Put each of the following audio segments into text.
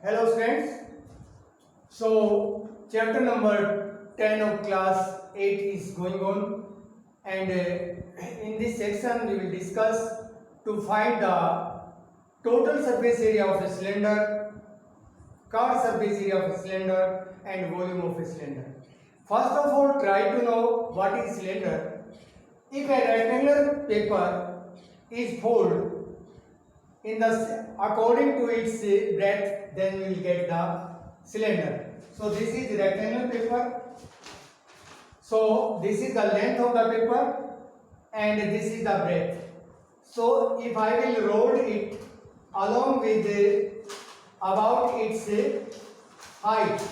Hello students. So chapter number 10 of class 8 is going on, and in this section we will discuss to find the total surface area of a cylinder, curved surface area of a cylinder and volume of a cylinder. First of all, try to know what is cylinder. If a rectangular paper is folded in the according to its breadth, then we will get the cylinder. So this is rectangular paper. So this is the length of the paper and this is the breadth. So if I will roll it along with about its height,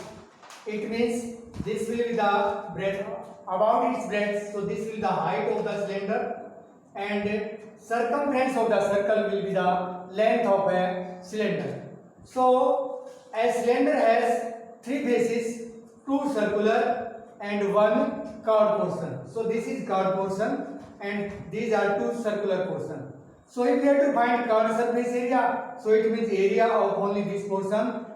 it means this will be the breadth about its breadth. So this will be the height of the cylinder, and circumference of the circle will be the length of a cylinder. So a cylinder has three faces, two circular and one curved portion. So this is curved portion and these are two circular portion. So if we have to find curved surface area, so it means area of only this portion.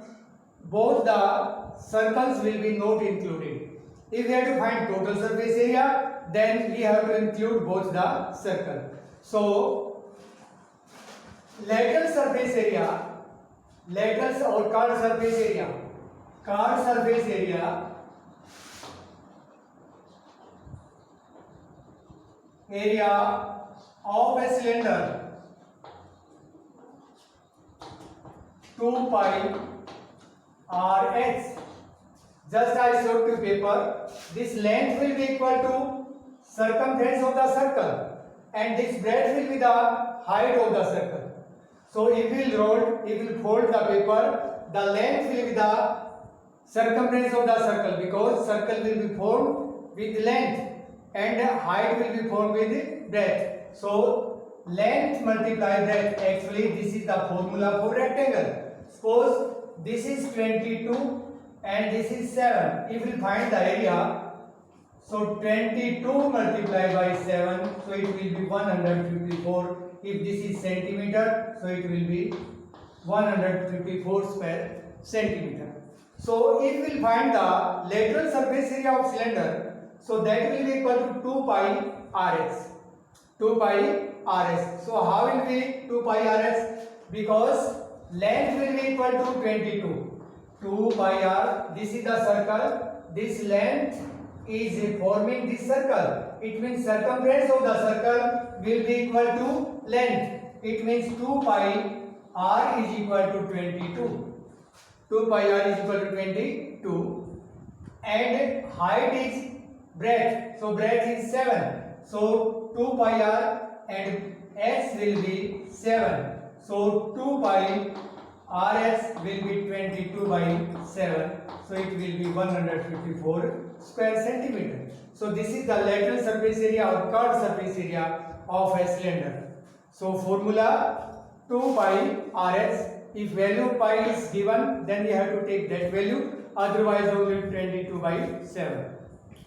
Both the circles will be not included. If we have to find total surface area, then we have to include both the circle. So lateral surface area, lateral or curved surface area, curved surface area of a cylinder 2 pi Rx. Just I showed to paper, this length will be equal to circumference of the circle and this breadth will be the height of the circle. So if we will fold the paper, the length will be the circumference of the circle, because circle will be formed with length and height will be formed with breadth. So length multiply breadth. Actually this is the formula for rectangle. Suppose this is 22 and this is 7. If we find the area, so 22 multiplied by 7, so it will be 154. If this is centimeter, so it will be 154 square centimeter. So if we will find the lateral surface area of cylinder, so that will be equal to 2 pi Rs. 2 pi Rs. So how will be 2 pi Rs? Because length will be equal to 22. 2 pi r, this is the circle, this length is forming this circle. It means circumference of the circle will be equal to length. It means 2 pi r is equal to 22. 2 pi r is equal to 22 and height is breadth. So breadth is 7. So 2 pi r and s will be 7. So 2 pi Rs will be 22 by 7. So it will be 154 square centimeter. So this is the lateral surface area or curved surface area of a cylinder. So formula 2 pi Rs. If value pi is given, then we have to take that value. Otherwise only 22 by 7.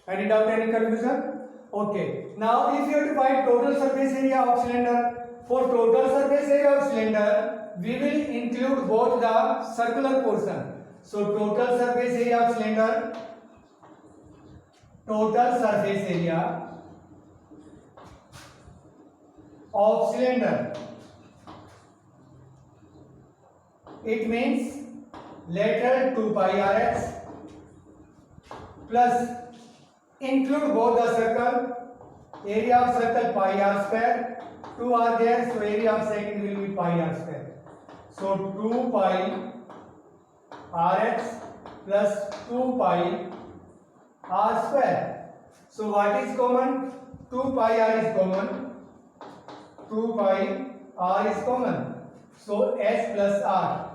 Any doubt, any confusion? Okay. Now if you have to find total surface area of cylinder, for total surface area of cylinder, we will include both the circular portion. So total surface area of cylinder, total surface area of cylinder, it means lateral 2 pi Rx plus include both the circle, area of circle pi r square, 2 are there, so area of second will be pi r square. So 2 pi Rx plus 2 pi r square. So what is common? 2 pi r is common. 2 pi r is common. So s plus r.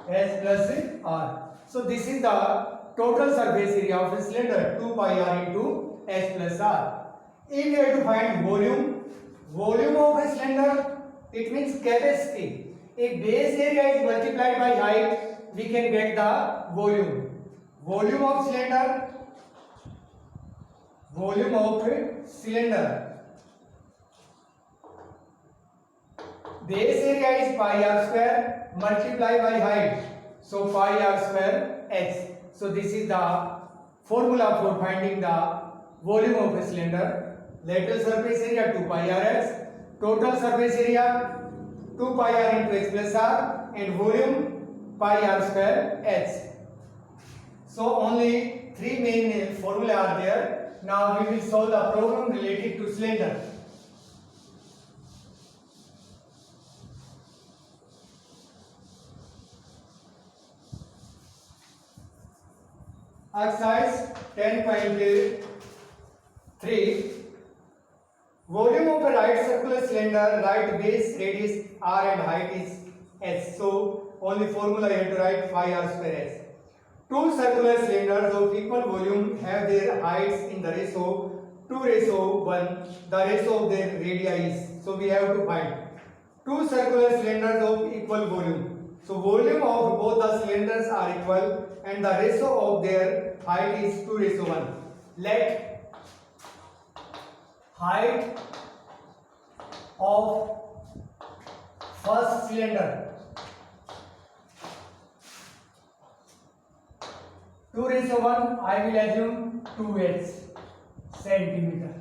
S plus r. So this is the total surface area of a cylinder, 2 pi r into s plus r. If we have to find volume of a cylinder, it means capacity. If base area is multiplied by height, we can get the volume. Volume of cylinder, volume of cylinder. Base area is pi r square multiplied by height. So pi r square h. So this is the formula for finding the volume of a cylinder. Lateral surface area 2 pi r h, total surface area 2 pi r into h plus r, and volume pi r square h. So only three main formula are there. Now we will solve the problem related to cylinder. Exercise 10.3. Volume of a right circular cylinder, right base, radius r and height is h. So only formula you have to write phi r square h. Two circular cylinders of equal volume have their heights in the ratio 2:1. The ratio of their radii is. So we have to find two circular cylinders of equal volume. So volume of both the cylinders are equal and the ratio of their height is 2:1. Let height of first cylinder 2:1, I will assume 2h centimeter.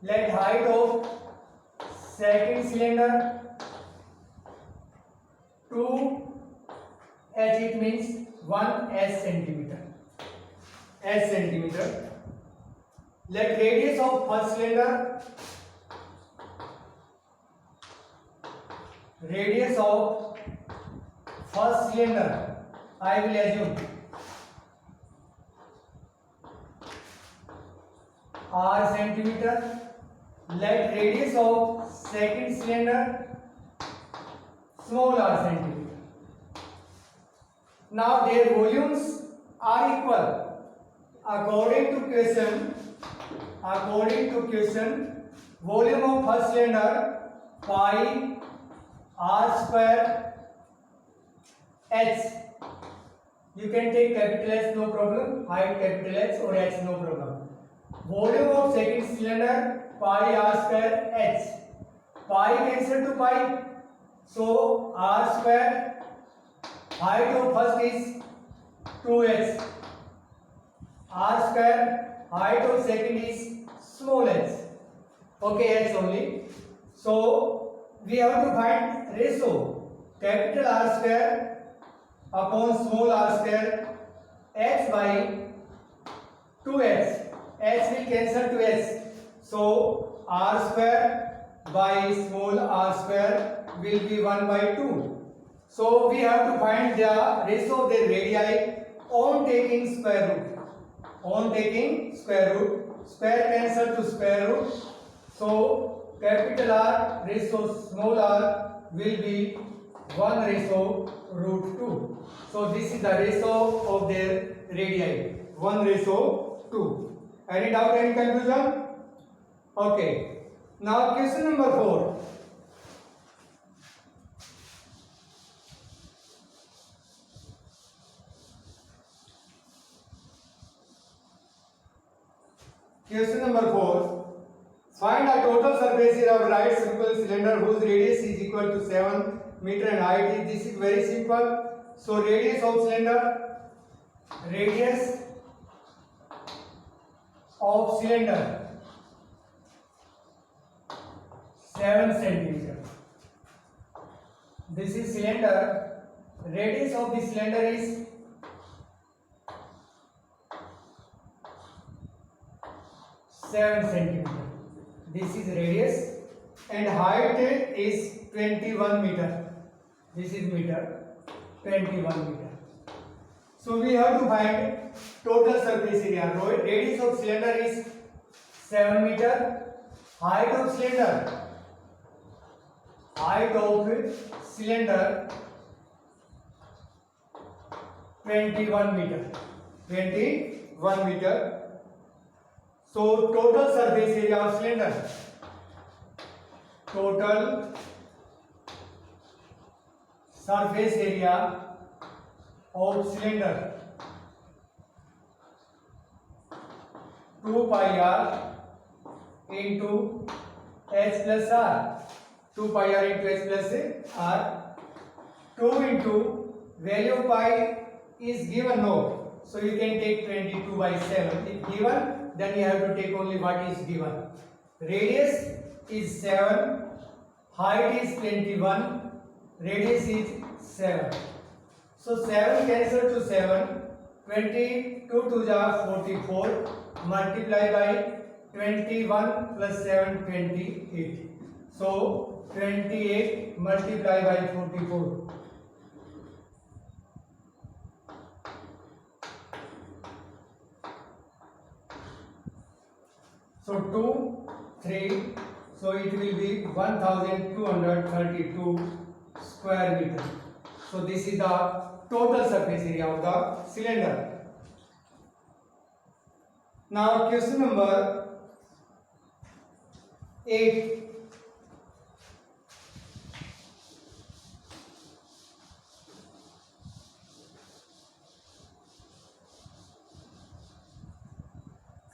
Let height of second cylinder 2h, it means 1h centimeter. Let radius of first cylinder, I will assume r centimeter. Let radius of second cylinder small r centimeter. Now their volumes are equal. According to question, volume of first cylinder pi r square h. You can take capital H, no problem. Height capital H or h, no problem. Volume of second cylinder pi r square h. Pi cancel to pi, so r square. Height of first is 2h. R square. Height of second is small h. Okay, h only. So we have to find ratio capital R square upon small r square, h by 2h. H will cancel to h. So r square by small r square will be 1 by 2. So we have to find the ratio of the radii on taking square root. Square cancel to square root. So capital R ratio small r will be 1/√2. So this is the ratio of their radii, 1:2. Any doubt, any confusion? Okay. Now question number 4. Question number 4. Find the total surface area of right circular cylinder whose radius is equal to 7 meter and height is. This is very simple. So radius of cylinder 7 centimeter. This is cylinder. Radius of the cylinder is 7 centimeter. This is radius and height is 21 meter. This is meter, 21 meter. So we have to find total surface area. Radius of cylinder is 7 meter. Height of cylinder 21 meter. So total surface area of cylinder. Total surface area of cylinder 2 pi r into h plus r. 2 pi r into h plus r. 2 into value of pi is given, no, so you can take 22 by 7. If given, then you have to take only what is given. Radius is 7, height is 21, radius is 7. So 7 cancel to 7, 22 to the 44, multiply by 21 plus 7, 28. So 28 multiply by 44. So 2, 3, so it will be 1232 square meter. So this is the total surface area of the cylinder. Now question number 8.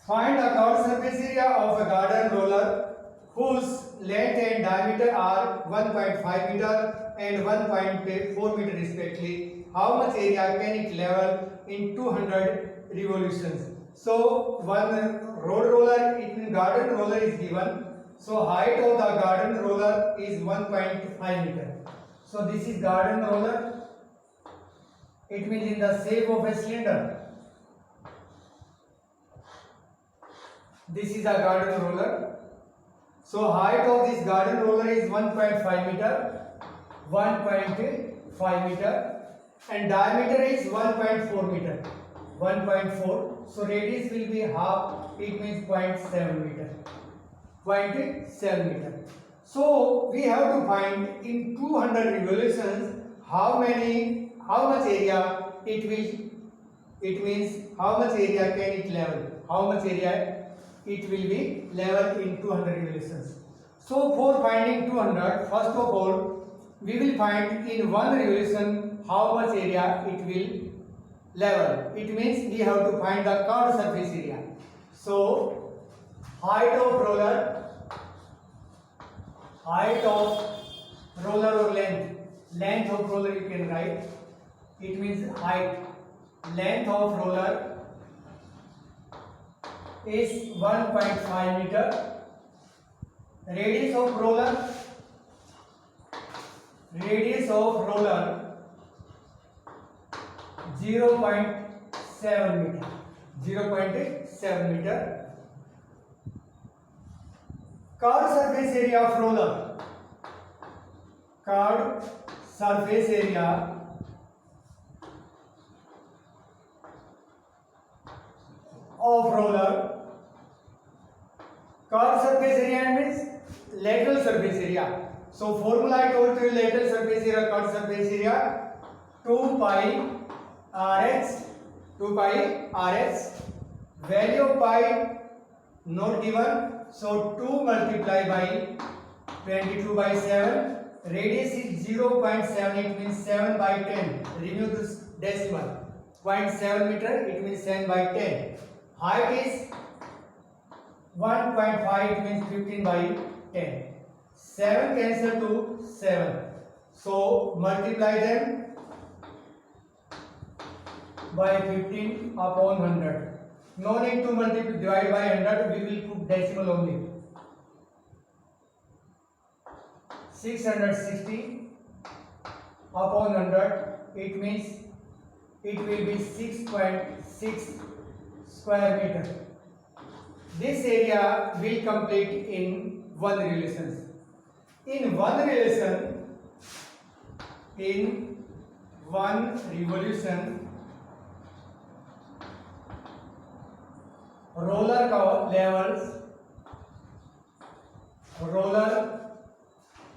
Find the curved surface area of a garden roller whose length and diameter are 1.5 meter and 1.4 meter respectively. How much area can it level in 200 revolutions? So one road roller, it means garden roller is given. So height of the garden roller is 1.5 meter. So this is garden roller. It means in the shape of a cylinder. This is a garden roller. So height of this garden roller is 1.5 meter, 1.5 meter, and diameter is 1.4 meter, 1.4. So radius will be half. It means 0.7 meter, 0.7 meter. So we have to find in 200 revolutions how much area it will. It means how much area can it level? How much area it will be level in 200 revolutions. So for finding 200, first of all we will find in one revolution how much area it will level. It means we have to find the curved surface area. So height of roller or length of roller you can write. It means height. Length of roller is 1.5 meter. Radius of roller 0.7 meter. 0.7 meter. Curved surface area of roller. Curved surface area of roller. Curved surface area means lateral surface area. So formula I told you, lateral surface area, curved surface area 2 pi rh. Value of pi not given. So 2 multiply by 22 by 7. Radius is 0.7. It means 7 by 10. Remove this decimal. 0.7 meter. It means 7 by 10. Height is 1.5, it means 15 by 10. 7 cancel to 7. So multiply them by 15 upon 100. No need to multiply, divide by 100. We will put decimal only. 660 upon 100. It means it will be 6.6 square meter. This area will complete in one revolution. In one revolution, roller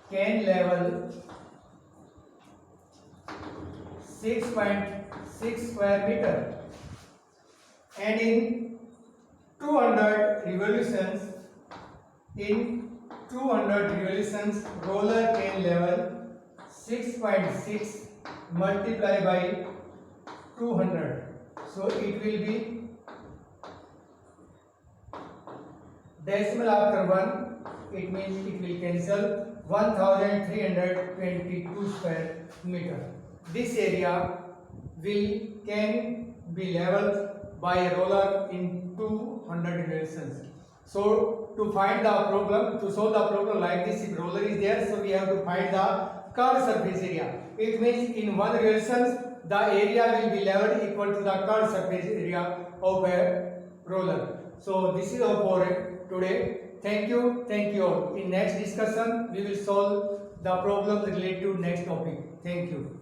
can level 6.6 square meter, and in 200 revolutions, roller can level 6.6 multiply by 200. So it will be decimal after 1. it means it will cancel 1322 square meter. This area can be leveled by a roller in 200 revolutions. So to find the problem, to solve the problem like this, if roller is there, so we have to find the curved surface area. It means in one revolution the area will be leveled equal to the curved surface area of a roller. So this is all for today. Thank you all. In next discussion we will solve the problem related to next topic. Thank you.